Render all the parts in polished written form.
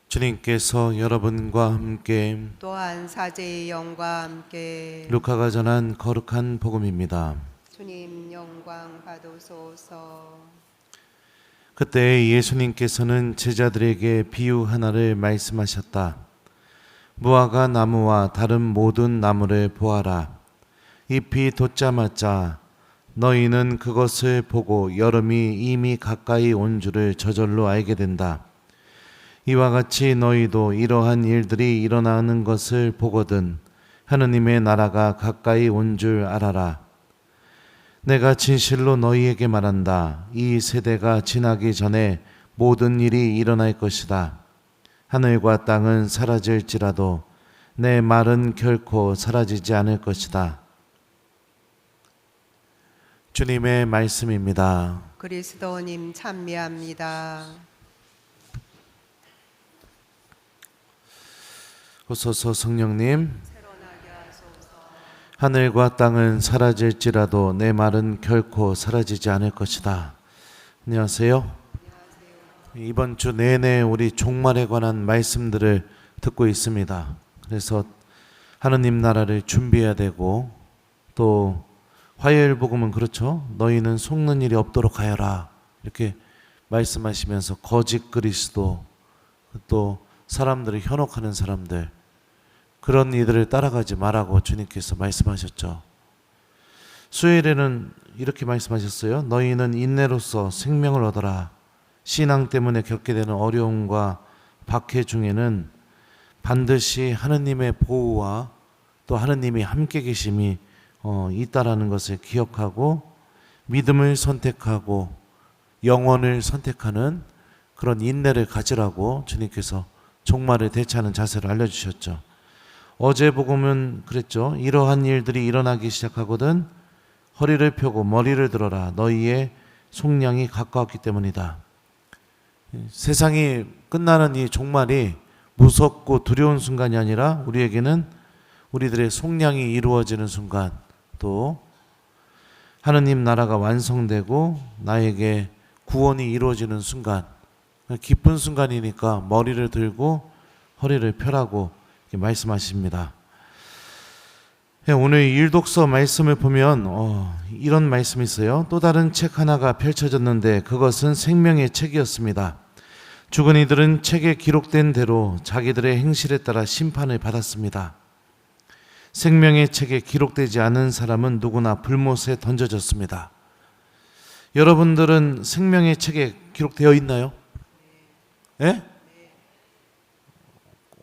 주님께서 여러분과 함께 또한 사제의 영과 함께 루카가 전한 거룩한 복음입니다. 주님 영광 받으소서. 그때 예수님께서는 제자들에게 비유 하나를 말씀하셨다. 무화과 나무와 다른 모든 나무를 보아라. 잎이 돋자마자 너희는 그것을 보고 여름이 이미 가까이 온 줄을 저절로 알게 된다. 이와 같이 너희도 이러한 일들이 일어나는 것을 보거든 하느님의 나라가 가까이 온 줄 알아라. 내가 진실로 너희에게 말한다. 이 세대가 지나기 전에 모든 일이 일어날 것이다. 하늘과 땅은 사라질지라도 내 말은 결코 사라지지 않을 것이다. 주님의 말씀입니다. 그리스도님 찬미합니다. 오소서 성령님, 하늘과 땅은 사라질지라도 내 말은 결코 사라지지 않을 것이다. 안녕하세요. 이번 주 내내 우리 종말에 관한 말씀들을 듣고 있습니다. 그래서 하느님 나라를 준비해야 되고, 또 화요일 복음은 그렇죠. 너희는 속는 일이 없도록 하여라, 이렇게 말씀하시면서 거짓 그리스도, 또 사람들을 현혹하는 사람들, 그런 이들을 따라가지 말라고 주님께서 말씀하셨죠. 수요일에는 이렇게 말씀하셨어요. 너희는 인내로서 생명을 얻어라. 신앙 때문에 겪게 되는 어려움과 박해 중에는 반드시 하느님의 보호와 또 하느님이 함께 계심이 있다라는 것을 기억하고 믿음을 선택하고 영원을 선택하는 그런 인내를 가지라고 주님께서 종말을 대처하는 자세를 알려주셨죠. 어제 복음은 그랬죠. 이러한 일들이 일어나기 시작하거든 허리를 펴고 머리를 들어라. 너희의 속량이 가까웠기 때문이다. 세상이 끝나는 이 종말이 무섭고 두려운 순간이 아니라 우리에게는 우리들의 속량이 이루어지는 순간, 또 하느님 나라가 완성되고 나에게 구원이 이루어지는 순간, 기쁜 순간이니까 머리를 들고 허리를 펴라고 말씀하십니다. 오늘 일독서 말씀을 보면 이런 말씀이 있어요. 또 다른 책 하나가 펼쳐졌는데 그것은 생명의 책이었습니다. 죽은 이들은 책에 기록된 대로 자기들의 행실에 따라 심판을 받았습니다. 생명의 책에 기록되지 않은 사람은 누구나 불못에 던져졌습니다. 여러분들은 생명의 책에 기록되어 있나요? 예?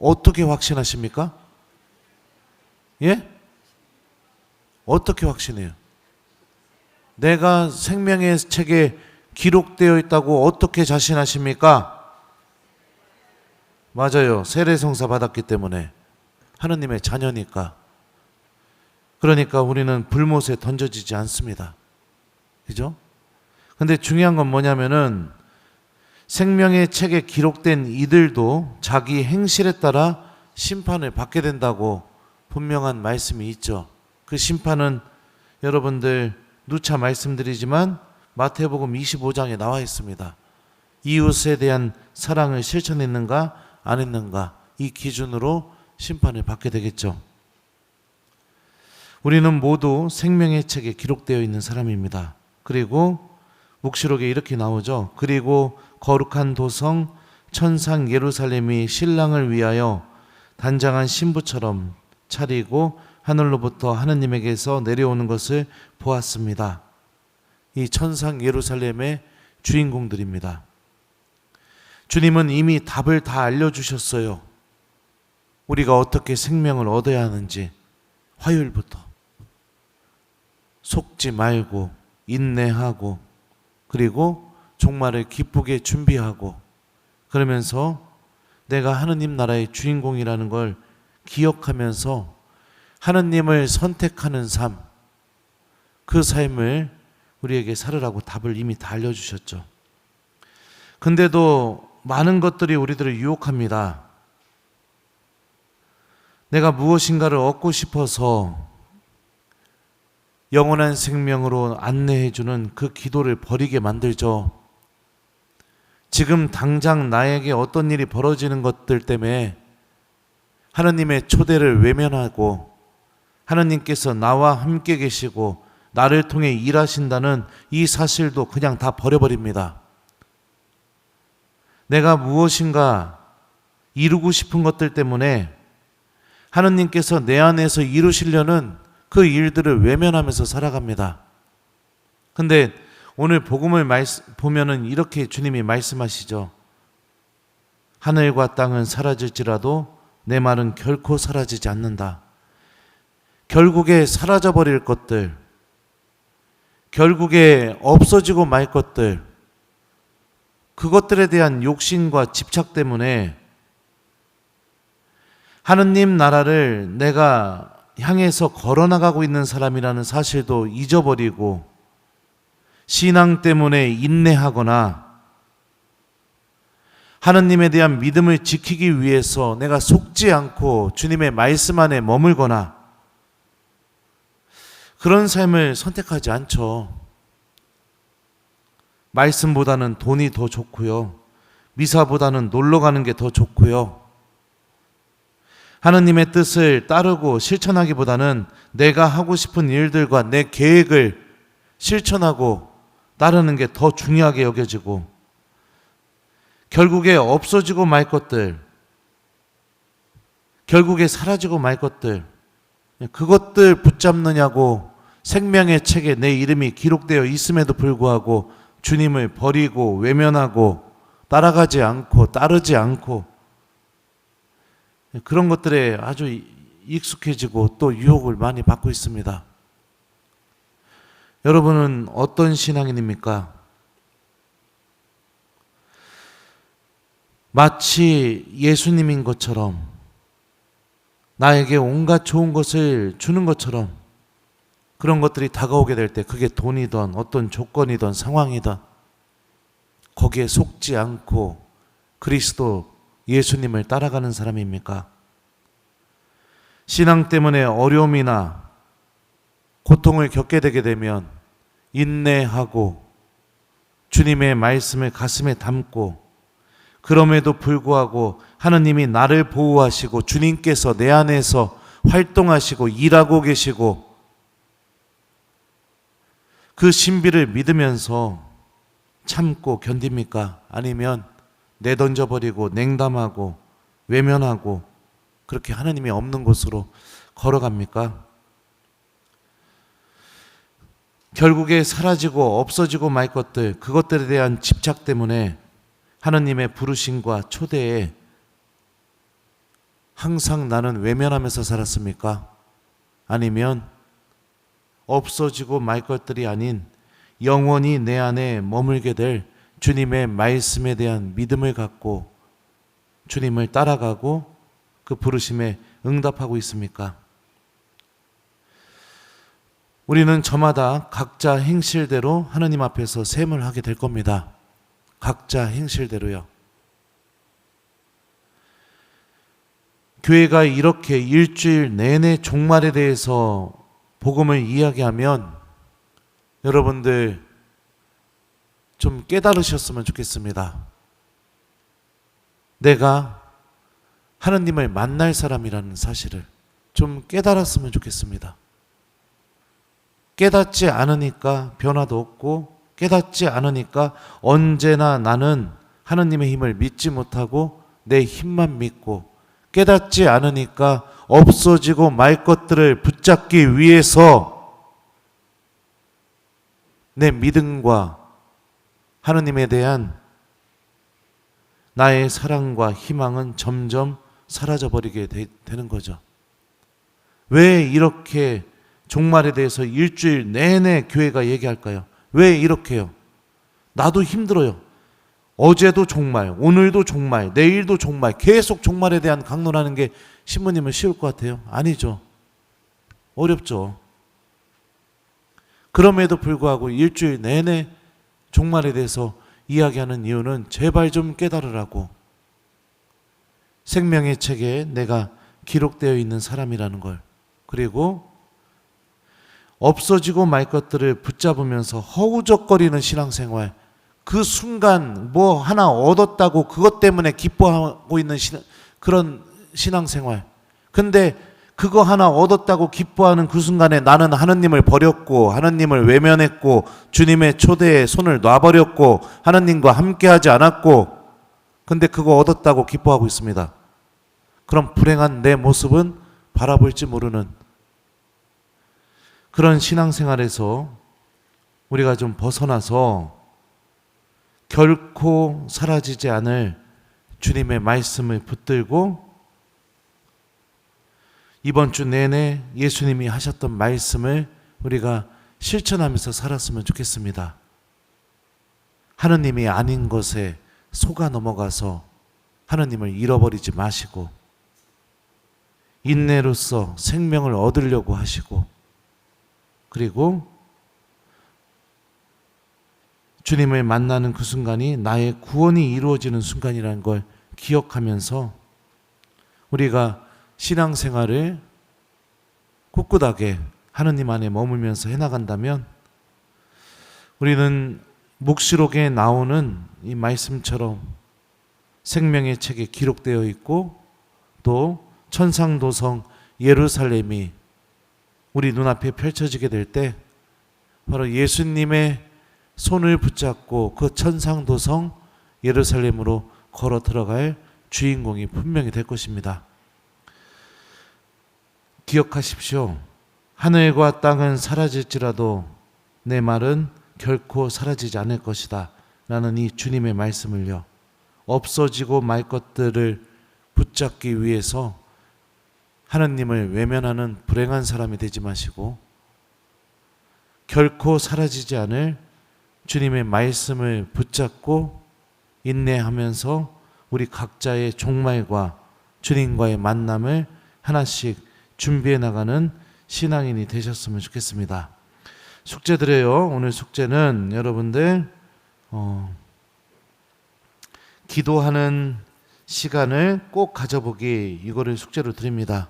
어떻게 확신하십니까? 예? 어떻게 확신해요? 내가 생명의 책에 기록되어 있다고 어떻게 자신하십니까? 맞아요. 세례성사 받았기 때문에 하느님의 자녀니까. 그러니까 우리는 불못에 던져지지 않습니다. 그죠? 근데 중요한 건 뭐냐면은 생명의 책에 기록된 이들도 자기 행실에 따라 심판을 받게 된다고 분명한 말씀이 있죠. 그 심판은 여러분들 누차 말씀드리지만 마태복음 25장에 나와 있습니다. 이웃에 대한 사랑을 실천했는가 안 했는가, 이 기준으로 심판을 받게 되겠죠. 우리는 모두 생명의 책에 기록되어 있는 사람입니다. 그리고 묵시록에 이렇게 나오죠. 그리고 거룩한 도성 천상 예루살렘이 신랑을 위하여 단장한 신부처럼 차리고 하늘로부터 하느님에게서 내려오는 것을 보았습니다. 이 천상 예루살렘의 주인공들입니다. 주님은 이미 답을 다 알려주셨어요. 우리가 어떻게 생명을 얻어야 하는지. 화요일부터 속지 말고 인내하고, 그리고 종말을 기쁘게 준비하고, 그러면서 내가 하느님 나라의 주인공이라는 걸 기억하면서 하느님을 선택하는 삶, 그 삶을 우리에게 살으라고 답을 이미 다 알려주셨죠. 근데도 많은 것들이 우리들을 유혹합니다. 내가 무엇인가를 얻고 싶어서 영원한 생명으로 안내해주는 그 기도를 버리게 만들죠. 지금 당장 나에게 어떤 일이 벌어지는 것들 때문에 하나님의 초대를 외면하고 하나님께서 나와 함께 계시고 나를 통해 일하신다는 이 사실도 그냥 다 버려버립니다. 내가 무엇인가 이루고 싶은 것들 때문에 하나님께서 내 안에서 이루시려는 그 일들을 외면하면서 살아갑니다. 근데 오늘 복음을 보면은 이렇게 주님이 말씀하시죠. 하늘과 땅은 사라질지라도 내 말은 결코 사라지지 않는다. 결국에 사라져버릴 것들, 결국에 없어지고 말 것들, 그것들에 대한 욕심과 집착 때문에 하느님 나라를 내가 향해서 걸어나가고 있는 사람이라는 사실도 잊어버리고 신앙 때문에 인내하거나 하느님에 대한 믿음을 지키기 위해서 내가 속지 않고 주님의 말씀 안에 머물거나 그런 삶을 선택하지 않죠. 말씀보다는 돈이 더 좋고요. 미사보다는 놀러 가는 게 더 좋고요. 하느님의 뜻을 따르고 실천하기보다는 내가 하고 싶은 일들과 내 계획을 실천하고 따르는 게 더 중요하게 여겨지고 결국에 없어지고 말 것들, 결국에 사라지고 말 것들, 그것들 붙잡느냐고 생명의 책에 내 이름이 기록되어 있음에도 불구하고 주님을 버리고 외면하고 따라가지 않고 따르지 않고 그런 것들에 아주 익숙해지고 또 유혹을 많이 받고 있습니다. 여러분은 어떤 신앙인입니까? 마치 예수님인 것처럼 나에게 온갖 좋은 것을 주는 것처럼 그런 것들이 다가오게 될 때 그게 돈이든 어떤 조건이든 상황이든 거기에 속지 않고 그리스도 예수님을 따라가는 사람입니까? 신앙 때문에 어려움이나 고통을 겪게 되게 되면 인내하고 주님의 말씀을 가슴에 담고 그럼에도 불구하고 하느님이 나를 보호하시고 주님께서 내 안에서 활동하시고 일하고 계시고 그 신비를 믿으면서 참고 견딥니까? 아니면 내던져버리고 냉담하고 외면하고 그렇게 하느님이 없는 곳으로 걸어갑니까? 결국에 사라지고 없어지고 말 것들, 그것들에 대한 집착 때문에 하느님의 부르심과 초대에 항상 나는 외면하면서 살았습니까? 아니면 없어지고 말 것들이 아닌 영원히 내 안에 머물게 될 주님의 말씀에 대한 믿음을 갖고 주님을 따라가고 그 부르심에 응답하고 있습니까? 우리는 저마다 각자 행실대로 하느님 앞에서 셈을 하게 될 겁니다. 각자 행실대로요. 교회가 이렇게 일주일 내내 종말에 대해서 복음을 이야기하면 여러분들 좀 깨달으셨으면 좋겠습니다. 내가 하느님을 만날 사람이라는 사실을 좀 깨달았으면 좋겠습니다. 깨닫지 않으니까 변화도 없고 깨닫지 않으니까 언제나 나는 하느님의 힘을 믿지 못하고 내 힘만 믿고 깨닫지 않으니까 없어지고 말 것들을 붙잡기 위해서 내 믿음과 하느님에 대한 나의 사랑과 희망은 점점 사라져버리게 되는 거죠. 왜 이렇게 종말에 대해서 일주일 내내 교회가 얘기할까요? 왜 이렇게요? 나도 힘들어요. 어제도 종말, 오늘도 종말, 내일도 종말, 계속 종말에 대한 강론하는 게 신부님은 쉬울 것 같아요? 아니죠. 어렵죠. 그럼에도 불구하고 일주일 내내 종말에 대해서 이야기하는 이유는 제발 좀 깨달으라고. 생명의 책에 내가 기록되어 있는 사람이라는 걸, 그리고 없어지고 말 것들을 붙잡으면서 허우적거리는 신앙생활, 그 순간 뭐 하나 얻었다고 그것 때문에 기뻐하고 있는 그런 신앙생활. 근데 그거 하나 얻었다고 기뻐하는 그 순간에 나는 하느님을 버렸고 하느님을 외면했고 주님의 초대에 손을 놔버렸고 하느님과 함께하지 않았고, 근데 그거 얻었다고 기뻐하고 있습니다. 그럼 불행한 내 모습은 바라볼지 모르는 그런 신앙생활에서 우리가 좀 벗어나서 결코 사라지지 않을 주님의 말씀을 붙들고 이번 주 내내 예수님이 하셨던 말씀을 우리가 실천하면서 살았으면 좋겠습니다. 하느님이 아닌 것에 속아 넘어가서 하느님을 잃어버리지 마시고 인내로서 생명을 얻으려고 하시고, 그리고 주님을 만나는 그 순간이 나의 구원이 이루어지는 순간이라는 걸 기억하면서 우리가 신앙생활을 꿋꿋하게 하느님 안에 머물면서 해나간다면 우리는 묵시록에 나오는 이 말씀처럼 생명의 책에 기록되어 있고 또 천상도성 예루살렘이 우리 눈앞에 펼쳐지게 될 때 바로 예수님의 손을 붙잡고 그 천상도성 예루살렘으로 걸어 들어갈 주인공이 분명히 될 것입니다. 기억하십시오. 하늘과 땅은 사라질지라도 내 말은 결코 사라지지 않을 것이다 라는 이 주님의 말씀을요, 없어지고 말 것들을 붙잡기 위해서 하느님을 외면하는 불행한 사람이 되지 마시고 결코 사라지지 않을 주님의 말씀을 붙잡고 인내하면서 우리 각자의 종말과 주님과의 만남을 하나씩 준비해 나가는 신앙인이 되셨으면 좋겠습니다. 숙제 드려요. 오늘 숙제는 여러분들 기도하는 시간을 꼭 가져보기, 이거를 숙제로 드립니다.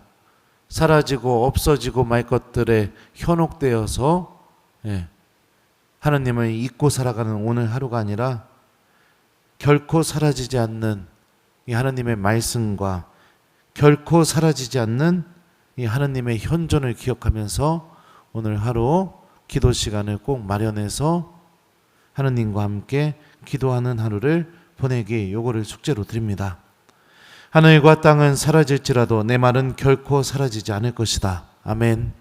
사라지고 없어지고 말 것들에 현혹되어서 하나님을 잊고 살아가는 오늘 하루가 아니라 결코 사라지지 않는 이 하나님의 말씀과 결코 사라지지 않는 이 하나님의 현존을 기억하면서 오늘 하루 기도 시간을 꼭 마련해서 하나님과 함께 기도하는 하루를 보내기, 요거를 숙제로 드립니다. 하늘과 땅은 사라질지라도 내 말은 결코 사라지지 않을 것이다. 아멘.